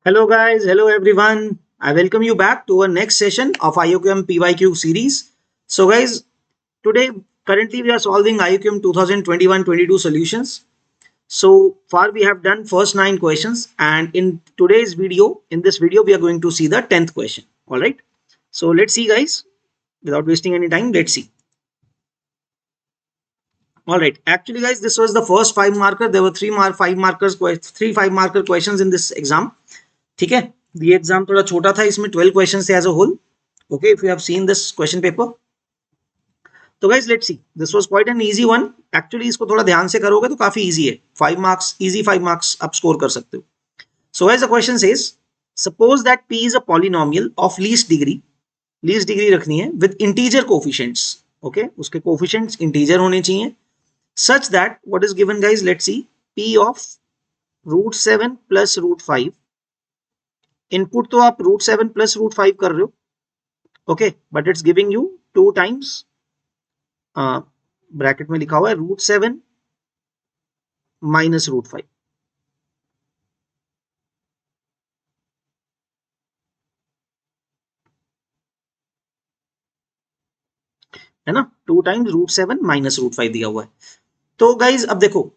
Hello guys, hello everyone. I welcome you back to our next session of IOQM PYQ series. So guys, today currently we are solving IOQM 2021-22 solutions. So far we have done first 9 questions and in this video we are going to see the 10th question. All right. So let's see guys, without wasting any time, let's see. All right. Actually guys, this was the first 5 marker. There were 3 5 marker questions in this exam. ठीक है, ये exam थोड़ा छोटा था, इसमें 12 question थे as a whole. Okay, if you have seen this question paper, तो guys let's see, this was quite an easy one. Actually इसको थोड़ा ध्यान से करोगे तो काफी इजी है. 5 मार्क्स, इजी 5 मार्क्स आप स्कोर कर सकते हो. So guys the question says, suppose that p is a polynomial of least degree रखनी है विद इंटीजर कोफिशिएंट्स. ओके, उसके कोफिशिएंट्स इंटीजर होने चाहिए. Such that what is given guys, let's C, p of √7 plus √5. Input तो आप √7 plus √5 कर रहे हो. Okay, but it's giving you 2 times, bracket में लिखा हुआ है √7 माइनस √5. है ना, 2 टाइम्स √7 माइनस √5 दिया हुआ है. तो गाइज अब देखो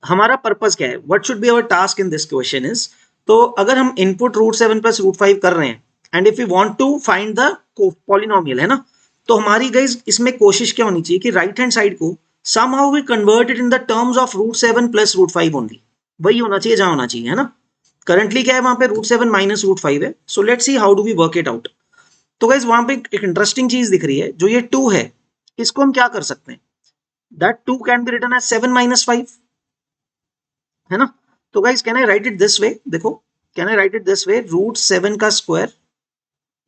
हमारा पर्पस क्या है, what should be our task in this question is. तो अगर हम इनपुट √7 प्लस √5 कर रहे हैं and if you want to find the polynomial, है ना, तो हमारी गाइज इसमें कोशिश क्या होनी चाहिए कि राइट हैंड साइड को somehow we convert it in the terms of √7 plus √5 only. वही होना चाहिए जहां होना चाहिए, है ना. करंटली क्या है, वहां पे √7 माइनस √5 है. So let's see how do we work it out. तो गाइज वहां पे एक इंटरेस्टिंग चीज दिख रही है, जो ये 2 है, इसको हम क्या कर सकते हैं, that 2 can be written as 7 minus 5, है ना. तो guys can I write it this way, देखो, can I write it this way, √7 का square,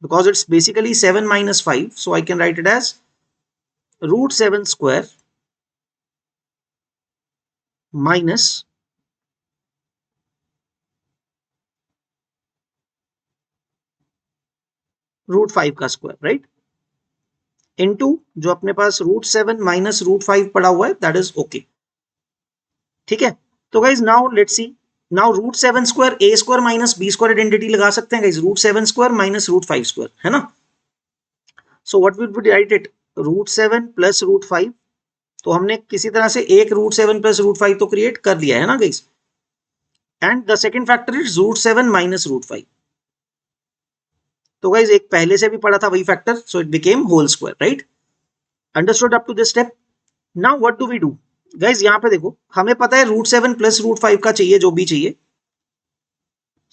because it's basically 7 minus 5, so I can write it as √7 square minus √5 का square, right, into जो अपने पास √7 minus √5 पड़ा हुआ है, दैट इज ओके. ठीक है. तो guys now let's see, now √7 square a square minus b square identity लगा सकते हैं गाइज, √7 स्क्वायर माइनस √5 स्क्वायर, है ना. So what will be right it, √7 plus √5. तो हमने किसी तरह से एक √7 प्लस √5 तो क्रिएट कर लिया है ना guys, and the second factor is √7 minus √5. तो गाइज एक पहले से भी पढ़ा था वही factor, so it became whole square, right. Understood up to this step. Now what do we do guys, यहां पे देखो हमें पता है √7 प्लस √5 का चाहिए, जो भी चाहिए.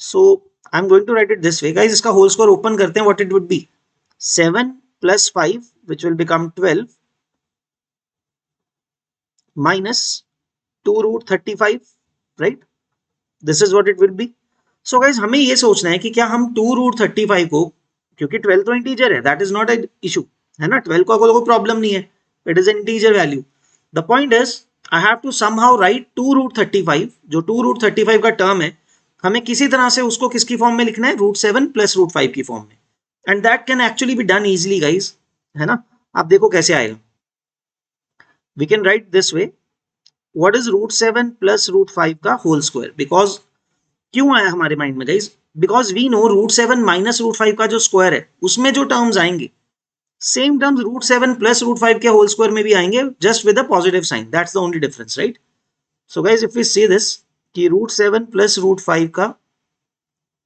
So I am going to write it this way guys. इसका होल स्क्वायर ओपन करते हैं, what it would be 7 plus 5 which will become 12 minus 2√35, right. This is what it will be. So guys हमें ये सोचना है कि क्या हम 2√35 को, क्योंकि 12 तो इंटीजर है, that is not an issue, है ना, 12 को कोई प्रॉब्लम नहीं है, it is an integer value. The point is I have to somehow write 2√35, जो 2√35 का टर्म है, हमें किसी तरह से उसको किसकी फॉर्म में लिखना है, √7 प्लस √5 की फॉर्म में. And that can actually be done easily guys, है ना. आप देखो कैसे आएगा. We can write this way, what is √7 plus √5 का होल स्क्वायर. बिकॉज क्यों आया हमारे माइंड में guys, because we know √7 minus √5 का जो स्क्वायर है उसमें जो टर्म्स आएंगे, सेम टर्म्स √7 प्लस √5 के होल स्क्वायर में भी आएंगे, just with a positive sign. That's the only difference, right. So guys if we say this कि √7 प्लस √5 का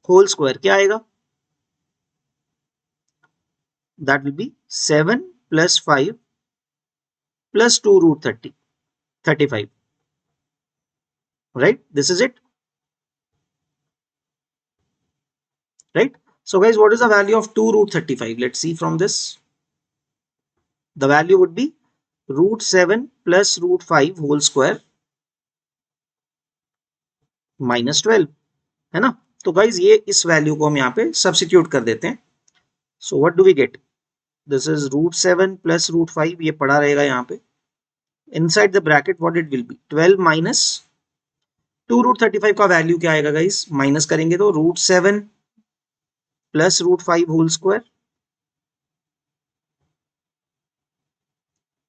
होल स्क्वायर क्या आएगा, that will be 7 plus 5 plus 2√35, right, this is it, right. So guys, what is the value of 2√35? Let's see from this. The value would be √7 plus √5 whole square minus 12, है ना. तो guys ये इस value को हम यहाँ पे substitute कर देते हैं. So what do we get, this is √7 plus √5, ये पड़ा रहेगा यहाँ पे. Inside the bracket what it will be 12 minus 2√35 का वैल्यू क्या आएगा गाइज, माइनस करेंगे तो √7 प्लस √5 होल स्क्वायर,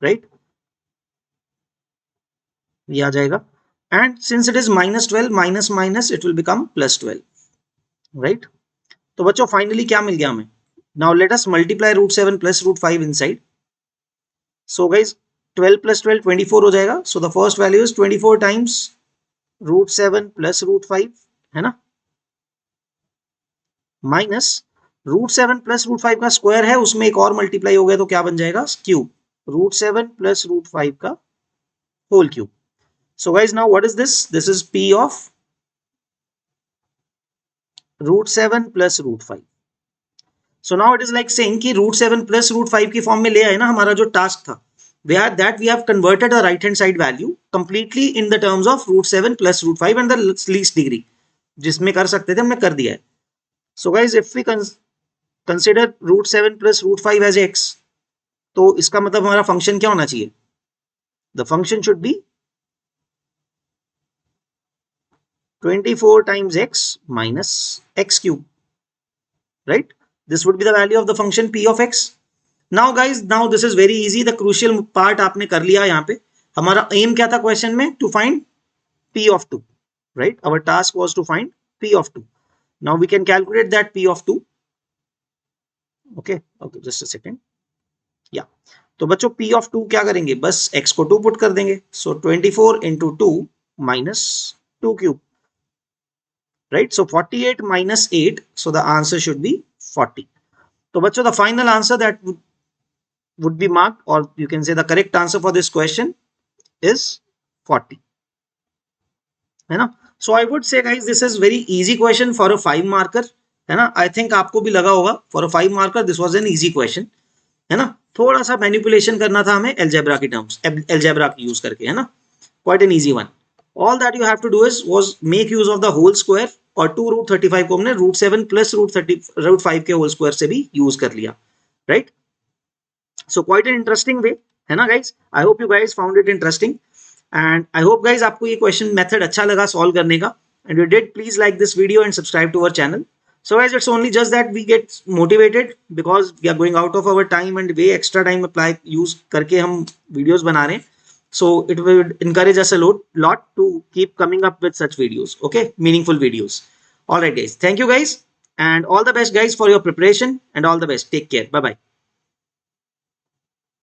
राइट, ये आ जाएगा. And since it is -12 minus minus it will become +12. Right. तो बच्चों फाइनली क्या मिल गया हमें? Now let us multiply root 7 plus root 5 inside. So guys 12 plus 12 24 हो जाएगा। So the first value is 24 times root 7 plus root 5, है ना, माइनस रूट 7 प्लस रूट 5 का स्क्वायर है, उसमें एक और मल्टीप्लाई हो गया तो क्या बन जाएगा? क्यूब। रूट 7 प्लस रूट 5 का whole cube. So guys, now what is this? This is P of root 7 plus root 5. So now it is like saying कि root 7 plus root 5 की फॉर्म में ले आए ना हमारा जो टास्क था, where that we have converted the right hand side value completely in the terms of root 7 plus root 5 and the least degree, जिसमें कर सकते थे हमने कर दिया है. So guys, if we consider root 7 plus root 5 as x, तो इसका मतलब हमारा फंक्शन क्या होना चाहिए? The function should be 24 times x minus x cube, right? This would be the value of the function p of x. Now guys, now this is very easy. The crucial part आपने कर लिया यहाँ पे. हमारा aim क्या था question में? To find p of 2, right? Our task was to find p of 2. Now we can calculate that p of 2. Okay, just a second. Yeah. तो बच्चों p of 2 क्या करेंगे? बस x को 2 पुट कर देंगे. So 24 into 2 minus 2 cube, right? So 48 minus 8. So the answer should be 40. तो बच्चों the final answer that would be marked, or you can say the correct answer for this question is 40, है ना. So I would say guys, this is very easy question for a 5 marker, है ना. I think आपको भी लगा होगा for a 5 marker this was an easy question, है ना. थोड़ा सा मैनिपुलेशन करना था हमें एल्जेब्रा की टर्म्स, एल्जेब्रा की यूज करके, है ना. Quite an easy one. All that you have to do is was make use of the whole square, और 2 रूट 35 को हमने रूट 7 प्लस रूट 5 के होल स्क्वायर से भी यूज कर लिया, right. So quite an interesting way, है ना guys. I hope you guys found it interesting, and I hope guys आपको ये question method अच्छा लगा solve करने का, and you did, please like this video and subscribe to our channel. So guys, it's only just that we get motivated because we are going out of our time and way extra time apply use करके हम videos बना रहे हैं. So it will encourage us a lot to keep coming up with such videos. Okay, meaningful videos. All right guys, thank you guys, and all the best guys for your preparation, and all the best. Take care. Bye bye.